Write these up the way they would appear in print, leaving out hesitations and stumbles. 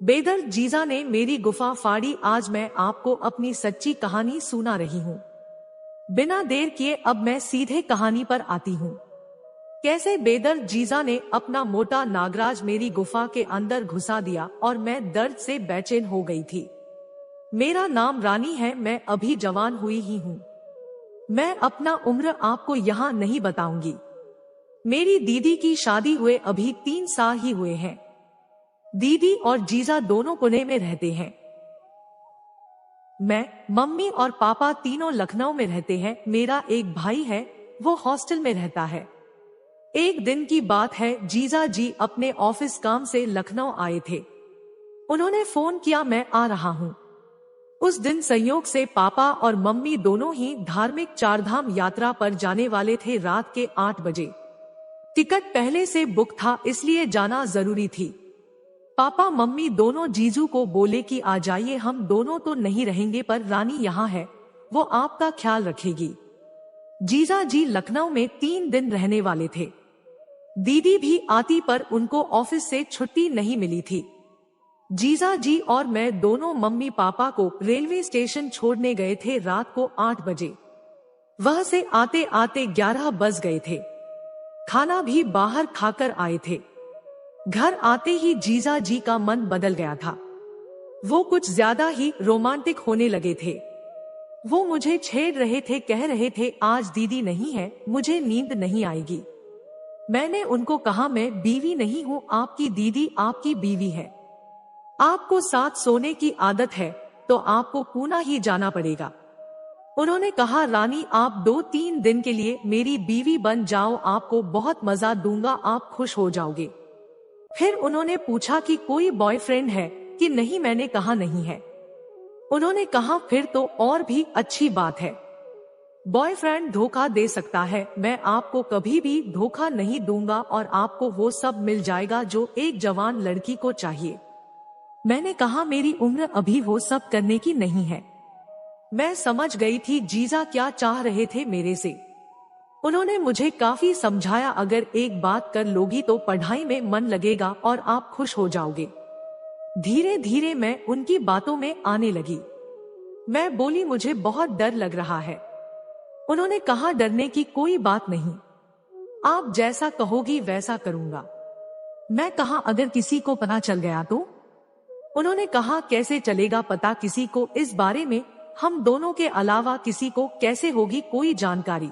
बेदर्द जीजा ने मेरी गुफा फाड़ी। आज मैं आपको अपनी सच्ची कहानी सुना रही हूँ। बिना देर किए अब मैं सीधे कहानी पर आती हूँ। कैसे बेदर्द जीजा ने अपना मोटा नागराज मेरी गुफा के अंदर घुसा दिया और मैं दर्द से बेचैन हो गई थी। मेरा नाम रानी है, मैं अभी जवान हुई ही हूँ। मैं अपना उम्र आपको यहाँ नहीं बताऊंगी। मेरी दीदी की शादी हुए अभी 3 साल ही हुए हैं। दीदी और जीजा दोनों पुणे में रहते हैं। मैं, मम्मी और पापा तीनों लखनऊ में रहते हैं। मेरा एक भाई है, वो हॉस्टल में रहता है। एक दिन की बात है, जीजा जी अपने ऑफिस काम से लखनऊ आए थे। उन्होंने फोन किया, मैं आ रहा हूँ। उस दिन संयोग से पापा और मम्मी दोनों ही धार्मिक चारधाम यात्रा पर जाने वाले थे। रात के 8 बजे टिकट पहले से बुक था, इसलिए जाना जरूरी थी। पापा मम्मी दोनों जीजू को बोले कि आ जाइए, हम दोनों तो नहीं रहेंगे पर रानी यहाँ है, वो आपका ख्याल रखेगी। जीजा जी लखनऊ में 3 दिन रहने वाले थे। दीदी भी आती पर उनको ऑफिस से छुट्टी नहीं मिली थी। जीजा जी और मैं दोनों मम्मी पापा को रेलवे स्टेशन छोड़ने गए थे रात को 8 बजे। वह से आते आते 11 बज गए थे। खाना भी बाहर खाकर आए थे। घर आते ही जीजा जी का मन बदल गया था। वो कुछ ज्यादा ही रोमांटिक होने लगे थे। वो मुझे छेड़ रहे थे, कह रहे थे आज दीदी नहीं है, मुझे नींद नहीं आएगी। मैंने उनको कहा मैं बीवी नहीं हूँ, आपकी दीदी आपकी बीवी है। आपको साथ सोने की आदत है तो आपको पुणे ही जाना पड़ेगा। उन्होंने कहा रानी आप 2-3 दिन के लिए मेरी बीवी बन जाओ, आपको बहुत मजा दूंगा, आप खुश हो जाओगे। फिर उन्होंने पूछा कि कोई बॉयफ्रेंड है कि नहीं, मैंने कहा नहीं है। उन्होंने कहा फिर तो और भी अच्छी बात है। बॉयफ्रेंड धोखा दे सकता है, मैं आपको कभी भी धोखा नहीं दूंगा और आपको वो सब मिल जाएगा जो एक जवान लड़की को चाहिए। मैंने कहा मेरी उम्र अभी वो सब करने की नहीं है। मैं समझ गई थी जीजा क्या चाह रहे थे मेरे से। उन्होंने मुझे काफी समझाया, अगर एक बात कर लोगी तो पढ़ाई में मन लगेगा और आप खुश हो जाओगे। धीरे धीरे मैं उनकी बातों में आने लगी। मैं बोली मुझे बहुत डर लग रहा है। उन्होंने कहा डरने की कोई बात नहीं, आप जैसा कहोगी वैसा करूंगा। मैं कहा अगर किसी को पता चल गया तो? उन्होंने कहा कैसे चलेगा पता किसी को इस बारे में, हम दोनों के अलावा किसी को कैसे होगी कोई जानकारी।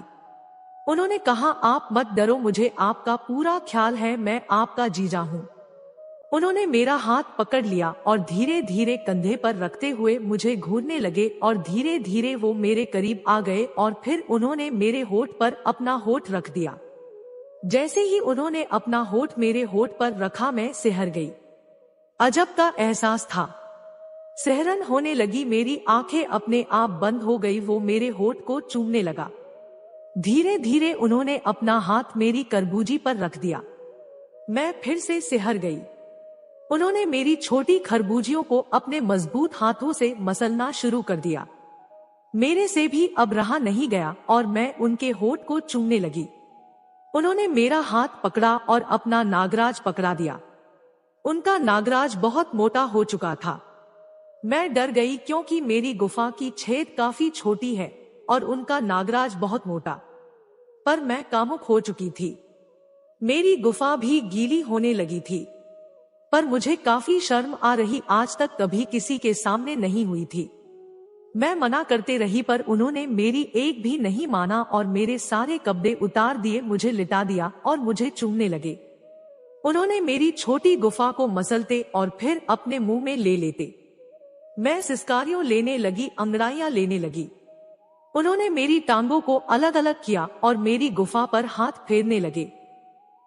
उन्होंने कहा आप मत डरो, मुझे आपका पूरा ख्याल है, मैं आपका जीजा हूँ। उन्होंने मेरा हाथ पकड़ लिया और धीरे धीरे कंधे पर रखते हुए मुझे घूरने लगे और धीरे धीरे वो मेरे करीब आ गए और फिर उन्होंने मेरे होठ पर अपना होठ रख दिया। जैसे ही उन्होंने अपना होठ मेरे होठ पर रखा मैं सिहर गई। अजब का एहसास था। सिहरन होने लगी, मेरी आंखें अपने आप बंद हो गई। वो मेरे होठ को चूमने लगा। धीरे धीरे उन्होंने अपना हाथ मेरी खरबूजी पर रख दिया। मैं फिर से सिहर गई। उन्होंने मेरी छोटी खरबूजियों को अपने मजबूत हाथों से मसलना शुरू कर दिया। मेरे से भी अब रहा नहीं गया और मैं उनके होठ को चूमने लगी। उन्होंने मेरा हाथ पकड़ा और अपना नागराज पकड़ा दिया। उनका नागराज बहुत मोटा हो चुका था। मैं डर गई क्योंकि मेरी गुफा की छेद काफी छोटी है और उनका नागराज बहुत मोटा। पर मैं कामुक हो चुकी थी। मेरी गुफा भी गीली होने लगी थी, पर मुझे काफी शर्म आ रही, आज तक कभी किसी के सामने नहीं हुई थी। मैं मना करते रही पर उन्होंने मेरी एक भी नहीं माना और मेरे सारे कपड़े उतार दिए, मुझे लिटा दिया और मुझे चूमने लगे। उन्होंने मेरी छोटी गुफा को मसलते और फिर अपने मुंह में ले लेते। मैं सिसकारियों लेने लगी, अंगड़ाइयां लेने लगी। उन्होंने मेरी टांगों को अलग अलग किया और मेरी गुफा पर हाथ फेरने लगे।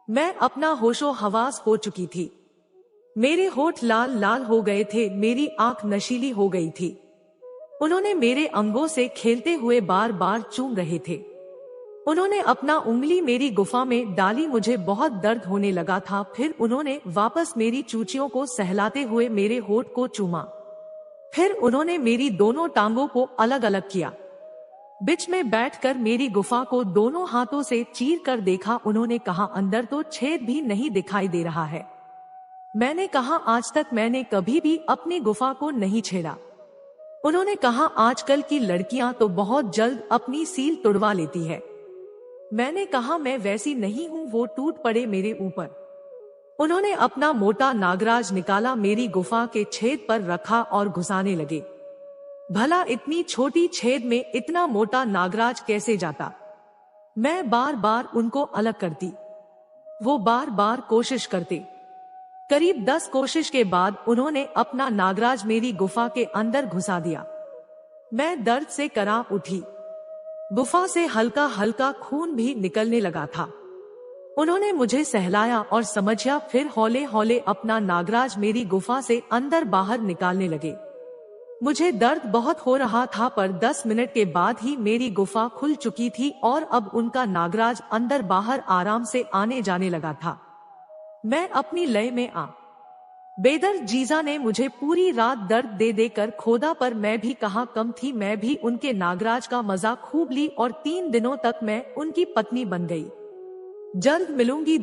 मैं अपना होशो हवास हो चुकी थी। मेरे होठ लाल लाल हो गए थे, मेरी आंख नशीली हो गई थी। उन्होंने मेरे अंगों से खेलते हुए बार बार चूम रहे थे। उन्होंने अपना उंगली मेरी गुफा में डाली, मुझे बहुत दर्द होने लगा था। फिर उन्होंने वापस मेरी चूचियों को सहलाते हुए मेरे होठ को चूमा। फिर उन्होंने मेरी दोनों टांगों को अलग अलग किया। बीच में बैठकर मेरी गुफा को दोनों हाथों से चीर कर देखा। उन्होंने कहा अंदर तो छेद भी नहीं दिखाई दे रहा है। मैंने कहा आज तक मैंने कभी भी अपनी गुफा को नहीं छेड़ा। उन्होंने कहा आजकल की लड़कियां तो बहुत जल्द अपनी सील तुड़वा लेती है। मैंने कहा मैं वैसी नहीं हूँ, वो टूट पड़े मेरे ऊपर। उन्होंने अपना मोटा नागराज निकाला, मेरी गुफा के छेद पर रखा और घुसाने लगे। भला इतनी छोटी छेद में इतना मोटा नागराज कैसे जाता? मैं बार बार उनको अलग करती, वो बार बार कोशिश करते। करीब 10 कोशिश के बाद उन्होंने अपना नागराज मेरी गुफा के अंदर घुसा दिया। मैं दर्द से करा उठी। गुफा से हल्का हल्का खून भी निकलने लगा था। उन्होंने मुझे सहलाया और समझा, फिर हौले हौले अपना नागराज मेरी गुफा से अंदर बाहर निकालने लगे। मुझे दर्द बहुत हो रहा था, पर 10 मिनट के बाद ही मेरी गुफा खुल चुकी थी और अब उनका नागराज अंदर बाहर आराम से आने जाने लगा था। मैं अपनी लय में आ। बेदर जीजा ने मुझे पूरी रात दर्द दे देकर खोदा, पर मैं भी कहाँ कम थी। मैं भी उनके नागराज का मजा खूब ली और 3 दिनों तक मैं उनकी पत्नी बन गई। जल्द मिलूंगी।